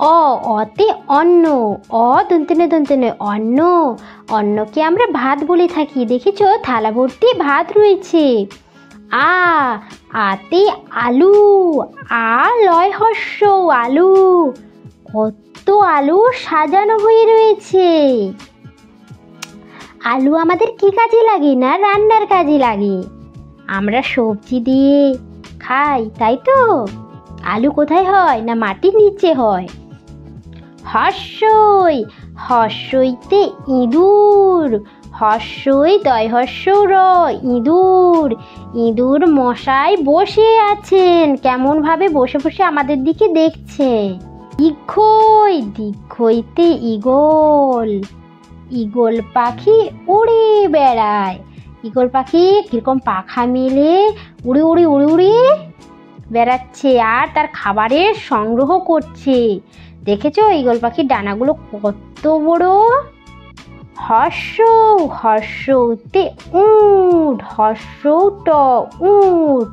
অতে অন্ন, দন্তনে দন্তনে অন্ন, অন্নকে আমরা ভাত বলে থাকি। দেখেছো থালা ভর্তি ভাত রয়েছে। আতে আলু, লয় হর্ষ আলু, কত আলু সাজানো হয়ে রয়েছে। আলু আমাদের কি কাজে লাগে? না রান্নার কাজে লাগে, আমরা সবজি দিয়ে খাই, তাই তো। আলু কোথায় হয়? না মাটির নিচে হয়। হর্ষই, হর্ষইতে ইঁদুর, হর্ষই দয় হর্ষ র ইঁদুর, ইঁদুর মশাই বসে আছেন, কেমন ভাবে বসে বসে আমাদের দিকে দেখছে। দীর্ঘই, দীর্ঘইতে ঈগল, ঈগল পাখি উড়ে বেড়ায়, ঈগল পাখি কিরকম পাখা মেলে উড়ে উড়ে উড়ে উড়ে বেড়াচ্ছে আর তার খাবারের সংগ্রহ করছে। দেখেছো ঈগল পাখির ডানাগুলো কত বড়। হর্ষ, হর্ষতে উট, হর্ষ ট উট,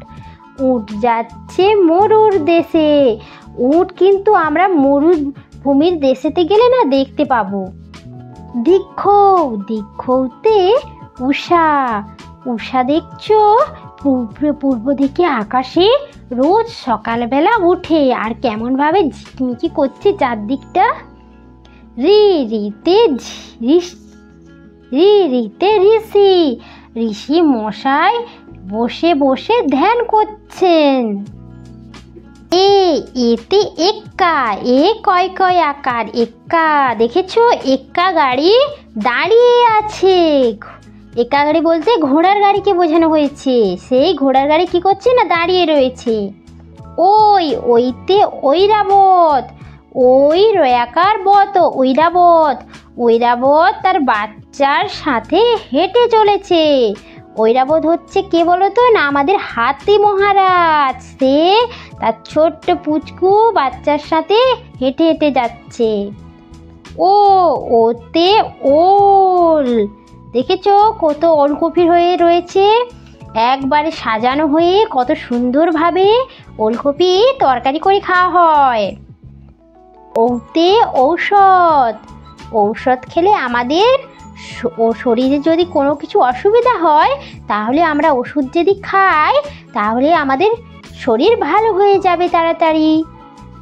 উট যাচ্ছে মরুর দেশে। উট কিন্তু আমরা মরুভূমির দেশেতে গেলে না দেখতে পাবো। দীর্ঘ, দীর্ঘতে উষা, উষা দেখছো পূর্ব দিকে আকাশে রোজ সকালবেলা উঠে আর কেমন ভাবে ঝিকমিকি করছে চারদিকটা। রি রিতে ঋষি, ঋষি মশাই বসে বসে ধ্যান করছেন। এতে এক্কা, কয় কয় আকার এক্কা। দেখেছো এক্কা গাড়ি দাঁড়িয়ে আছে। এক্কা গাড়ি বলতে ঘোড়ার গাড়িকে বোঝানো হয়েছে। সেই ঘোড়ার গাড়ি কি করছে? না দাঁড়িয়ে রয়েছে। ওইতে ঐরাবত, ওই রয়াকার বত ঐরাবত, ঐরাবত তার বাচ্চার সাথে হেঁটে চলেছে। ঐরাবত হচ্ছে কে বলো তো? না আমাদের হাতি মহারাজ। সে তার ছোট্ট পুচকু বাচ্চার সাথে হেঁটে হেঁটে যাচ্ছে। ওতে ওল, দেখেছো কত ওলকপি হয়ে রয়েছে, একবারে সাজানো হয়ে কত সুন্দরভাবে ওলকপি তরকারি করে খাওয়া হয়। ওতে ঔষধ, ঔষধ খেলে আমাদের শরীরে যদি কোনো কিছু অসুবিধা হয় তাহলে আমরা ওষুধ যদি খাই তাহলে আমাদের শরীর ভালো হয়ে যাবে তাড়াতাড়ি।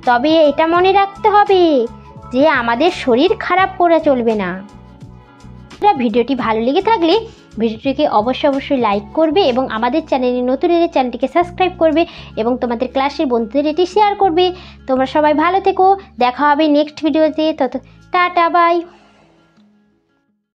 তবে এটা মনে রাখতে হবে যে আমাদের শরীর খারাপ করে চলবে না। ভিডিওটি ভালো লেগে থাকলে ভিডিওটিকে অবশ্যই লাইক করবে এবং আমাদের চ্যানেলে নতুন এলে চ্যানেলটিকে সাবস্ক্রাইব করবে এবং তোমাদের ক্লাসের বন্ধুদের এটি শেয়ার করবে। তোমরা সবাই ভালো থেকো, দেখা হবে নেক্সট ভিডিওতে। Tata bye.